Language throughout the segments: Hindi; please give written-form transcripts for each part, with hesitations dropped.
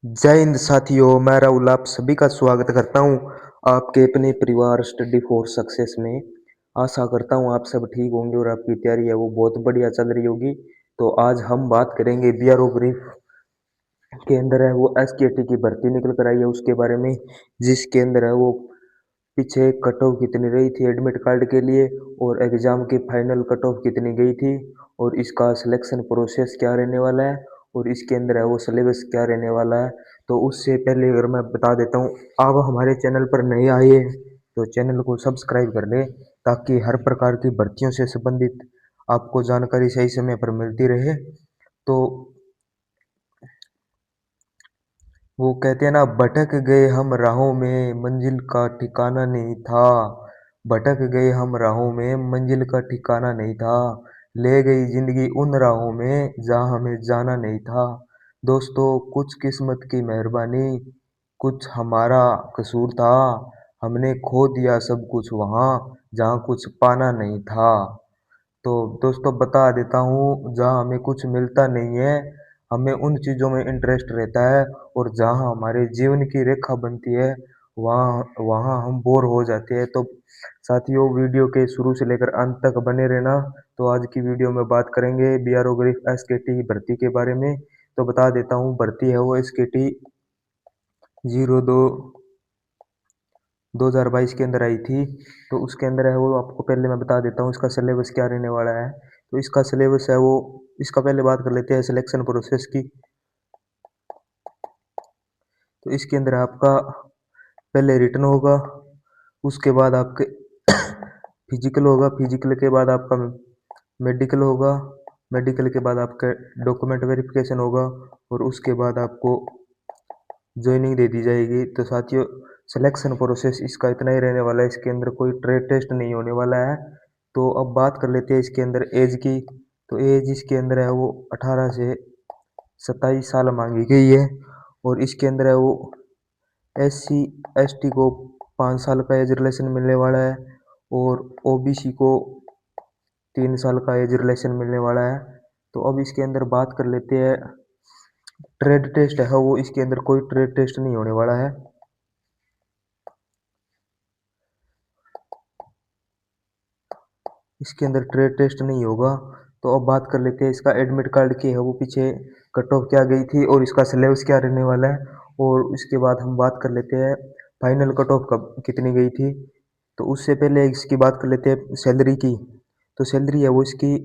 जय हिंद साथियों, मैं राहुल आप सभी का स्वागत करता हूं आपके अपने परिवार स्टडी फॉर सक्सेस में। आशा करता हूं आप सब ठीक होंगे और आपकी तैयारी है वो बहुत बढ़िया चल रही होगी। तो आज हम बात करेंगे बीआरओ ग्रीफ के अंदर है वो एसकेटी की भर्ती निकल कर आई है उसके बारे में, जिसके अंदर है वो पीछे कट ऑफ कितनी रही थी एडमिट कार्ड के लिए और एग्जाम की फाइनल कट ऑफ कितनी गई थी और इसका सिलेक्शन प्रोसेस क्या रहने वाला है और इसके अंदर है वो सिलेबस क्या रहने वाला है। तो उससे पहले अगर मैं बता देता हूँ, आप हमारे चैनल पर नए आए हैं तो चैनल को सब्सक्राइब कर लें ताकि हर प्रकार की भर्तियों से संबंधित आपको जानकारी सही समय पर मिलती रहे। तो वो कहते हैं ना, भटक गए हम राहों में मंजिल का ठिकाना नहीं था। भटक गए हम राहों में मंजिल का ठिकाना नहीं था। ले गई जिंदगी उन राहों में जहाँ हमें जाना नहीं था। दोस्तों, कुछ किस्मत की मेहरबानी, कुछ हमारा कसूर था। हमने खो दिया सब कुछ वहाँ जहाँ कुछ पाना नहीं था। तो दोस्तों बता देता हूँ, जहाँ हमें कुछ मिलता नहीं है हमें उन चीज़ों में इंटरेस्ट रहता है और जहाँ हमारे जीवन की रेखा बनती है वहाँ वहाँ हम बोर हो जाते हैं। तो साथियों, वीडियो के शुरू से लेकर अंत तक बने रहना। तो आज की वीडियो में बात करेंगे बीआरओ ग्रीफ एसकेटी भर्ती के बारे में। तो बता देता हूँ, भर्ती है वो एसकेटी 02 2022 के अंदर आई थी। तो उसके अंदर है वो, आपको पहले मैं बता देता हूँ इसका सिलेबस क्या रहने वाला है। तो इसका सिलेबस है वो, इसका पहले बात कर लेते हैं सिलेक्शन प्रोसेस की। तो इसके अंदर आपका पहले रिटन होगा, उसके बाद आपके फिजिकल होगा, फिजिकल के बाद आपका मेडिकल होगा, मेडिकल के बाद आपका डॉक्यूमेंट वेरिफिकेशन होगा और उसके बाद आपको ज्वाइनिंग दे दी जाएगी। तो साथियों, सिलेक्शन प्रोसेस इसका इतना ही रहने वाला है, इसके अंदर कोई ट्रेड टेस्ट नहीं होने वाला है। तो अब बात कर लेते हैं इसके अंदर एज की। तो एज इसके अंदर है वो 18 से 27 साल मांगी गई है और इसके अंदर है वो एससी एसटी को 5 साल का एज रिलेशन मिलने वाला है और ओबीसी को 3 साल का एज रिलेशन मिलने वाला है। तो अब इसके अंदर बात कर लेते हैं, ट्रेड टेस्ट है वो, इसके अंदर कोई ट्रेड टेस्ट नहीं होने वाला है। इसके अंदर ट्रेड टेस्ट नहीं होगा। तो अब बात कर लेते हैं इसका एडमिट कार्ड की है वो पीछे कट ऑफ क्या गई थी और इसका सिलेबस क्या रहने वाला है। और उसके बाद हम बात कर लेते हैं फाइनल कट ऑफ कब कितनी गई थी। तो उससे पहले इसकी बात कर लेते हैं सैलरी की। तो सैलरी है वो इसकी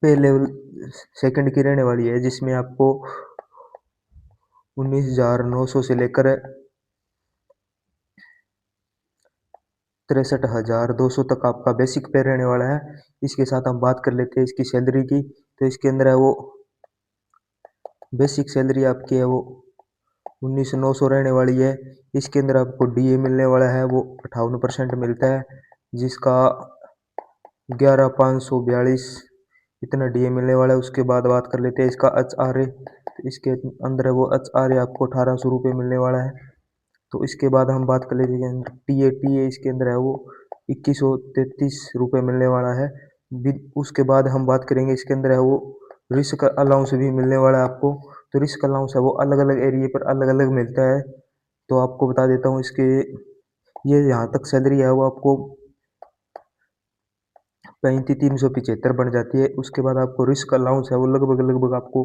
पे लेवल सेकंड की रहने वाली है, जिसमें आपको 19,900 से लेकर 63,200 तक आपका बेसिक पे रहने वाला है। इसके साथ हम बात कर लेते हैं इसकी सैलरी की। तो इसके अंदर है वो बेसिक सैलरी आपकी है वो 19,900 रहने वाली है। इसके अंदर आपको डीए मिलने वाला है वो 58% मिलता है, जिसका 11,542 इतना डीए मिलने वाला है। उसके बाद बात कर लेते हैं इसका एच आर ए। तो इसके अंदर है वो एच आर ए आपको 1,800 रुपये मिलने वाला है। तो इसके बाद हम बात कर लेते हैं टी ए इसके अंदर है वो 2,133 रुपये मिलने वाला है। उसके बाद हम बात करेंगे इसके अंदर है वो रिस्क अलाउंस भी मिलने वाला है आपको। तो रिस्क अलाउंस है वो अलग अलग एरिया पर अलग अलग मिलता है। तो आपको बता देता हूँ इसके, ये यहाँ तक सैलरी है वो आपको 35,375 बन जाती है। उसके बाद आपको रिस्क अलाउंस है वो लगभग लगभग आपको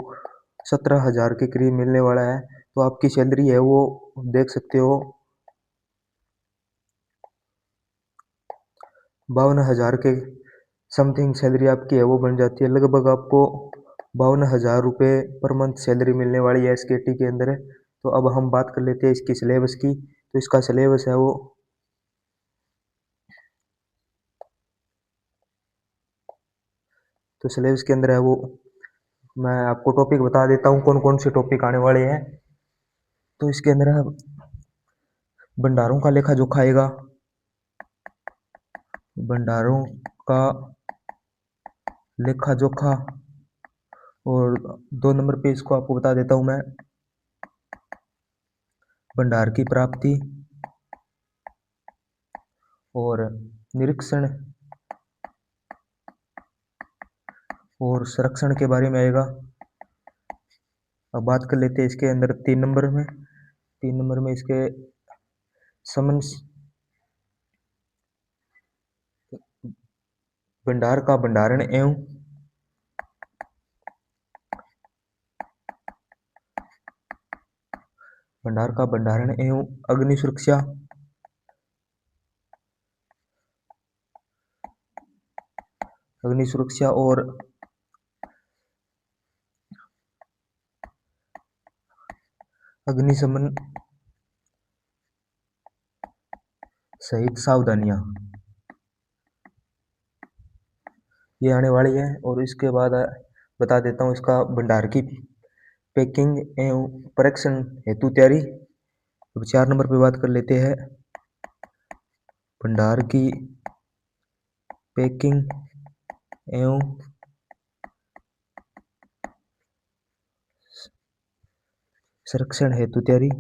17,000 के करीब मिलने वाला है। तो आपकी सैलरी है वो देख सकते हो 52,000 के समथिंग सैलरी आपकी है वो बन जाती है। लगभग आपको 52,000 रुपये पर मंथ सैलरी मिलने वाली है एसकेटी के अंदर। तो अब हम बात कर लेते हैं इसकी सिलेबस की। तो इसका सिलेबस है वो, तो सिलेबस के अंदर है वो, मैं आपको टॉपिक बता देता हूँ कौन कौन से टॉपिक आने वाले हैं। तो इसके अंदर है भंडारों का लेखा जोखा आएगा, भंडारों का लेखा जोखा। और 2 नंबर पे इसको आपको बता देता हूँ मैं, भंडार की प्राप्ति और निरीक्षण और संरक्षण के बारे में आएगा। अब बात कर लेते हैं इसके अंदर 3 नंबर में। 3 नंबर में इसके समन भंडार का भंडारण एवं अग्नि सुरक्षा, और अग्निशमन सहित सावधानियां ये आने वाली है। और इसके बाद बता देता हूँ इसका भंडार की पैकिंग एवं परीक्षण हेतु तैयारी। अब 4 नंबर पे बात कर लेते हैं भंडार की पैकिंग एवं संरक्षण हेतु तैयारी।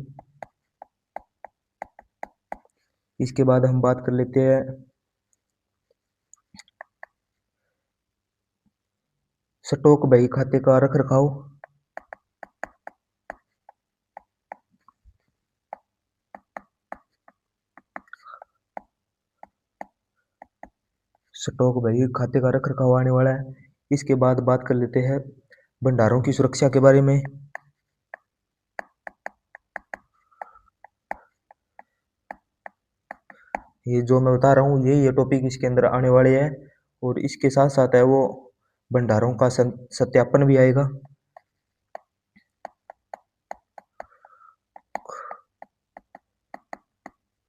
इसके बाद हम बात कर लेते हैं स्टॉक बही खाते का रख रखाव। स्टॉक बही खाते का रख रखाव आने वाला है। इसके बाद बात कर लेते हैं भंडारों की सुरक्षा के बारे में। ये जो मैं बता रहा हूँ ये टॉपिक इसके अंदर आने वाले हैं। और इसके साथ साथ है वो भंडारों का सत्यापन भी आएगा।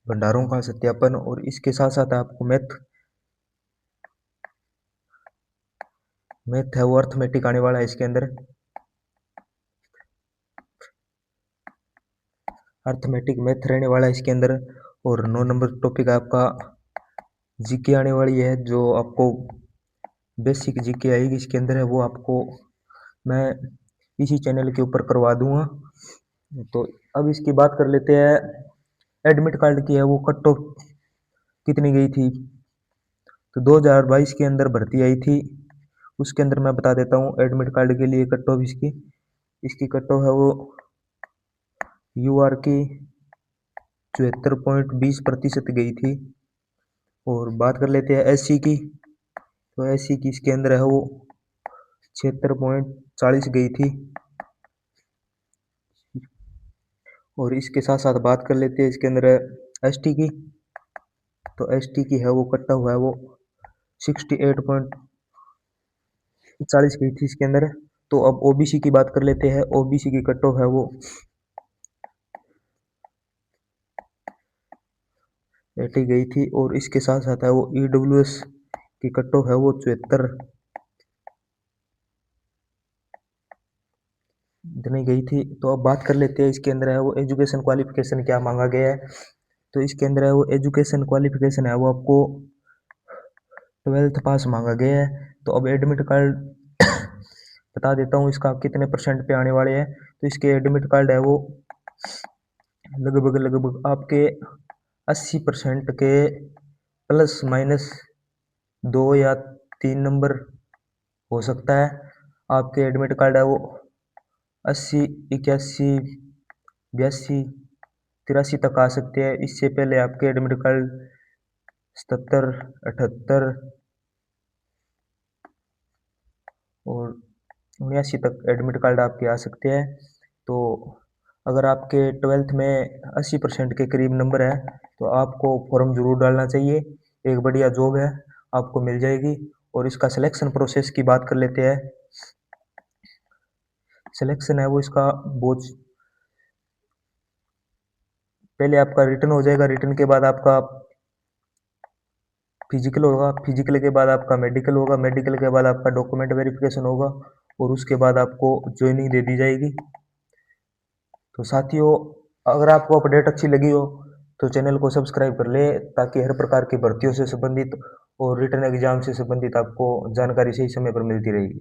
भंडारों का सत्यापन और इसके साथ साथ आपको मैथ है वो अर्थमेटिक आने वाला है इसके अंदर। अर्थमेटिक मैथ रहने वाला है इसके अंदर। और 9 नंबर टॉपिक आपका जीके आने वाली है, जो आपको बेसिक जीके आएगी इसके अंदर है वो आपको मैं इसी चैनल के ऊपर करवा दूंगा। तो अब इसकी बात कर लेते हैं एडमिट कार्ड की है वो कट ऑफ कितनी गई थी। तो 2022 के अंदर भर्ती आई थी, उसके अंदर मैं बता देता हूँ एडमिट कार्ड के लिए कट ऑफ इसकी कट ऑफ है वो यूआर की 74.20% गई थी। और बात कर लेते हैं एससी की। तो एससी की इसके अंदर है वो 76.40 गई थी। और इसके साथ साथ बात कर लेते हैं इसके अंदर एसटी की। तो एसटी की है वो कटा हुआ है वो 68.40 गई थी इसके अंदर। तो अब ओबीसी की बात कर लेते हैं। ओबीसी की कट ऑफ है वो 80 गई थी। और इसके साथ साथ है वो ईडब्ल्यूएस की कट ऑफ है वो 74 इतनी गई थी। तो अब बात कर लेते हैं इसके अंदर है वो एजुकेशन क्वालिफिकेशन क्या मांगा गया है। तो इसके अंदर है वो एजुकेशन क्वालिफिकेशन है वो आपको 12th पास मांगा गया है। तो अब एडमिट कार्ड बता देता हूँ इसका कितने परसेंट पे आने वाले हैं। तो इसके एडमिट कार्ड है वो लगभग आपके 80% के प्लस माइनस 2 या 3 नंबर हो सकता है। आपके एडमिट कार्ड है वो 80, 81, 82, 83 तक आ सकते हैं। इससे पहले आपके एडमिट कार्ड 77, 78 और 79 तक एडमिट कार्ड आपके आ सकते हैं। तो अगर आपके 12th में 80% के करीब नंबर है तो आपको फॉर्म जरूर डालना चाहिए। एक बढ़िया जॉब है, आपको मिल जाएगी। और इसका सिलेक्शन प्रोसेस की बात कर लेते हैं। सिलेक्शन है वो इसका बहुत पहले आपका रिटन हो जाएगा। रिटन के बाद आपका फिजिकल होगा। फिजिकल के बाद आपका मेडिकल होगा। मेडिकल के बाद आपका डॉक्यूमेंट वेरिफिकेशन होगा। और उसके बाद आपको ज्वाइनिंग दे दी जाएगी। तो साथियों, अगर आपको अपडेट अच्छी लगी हो तो चैनल को सब्सक्राइब कर ले, ताकि हर प्रकार की भर्तियों से संबंधित और रिटन एग्जाम से संबंधित आपको जानकारी सही समय पर मिलती रहेगी।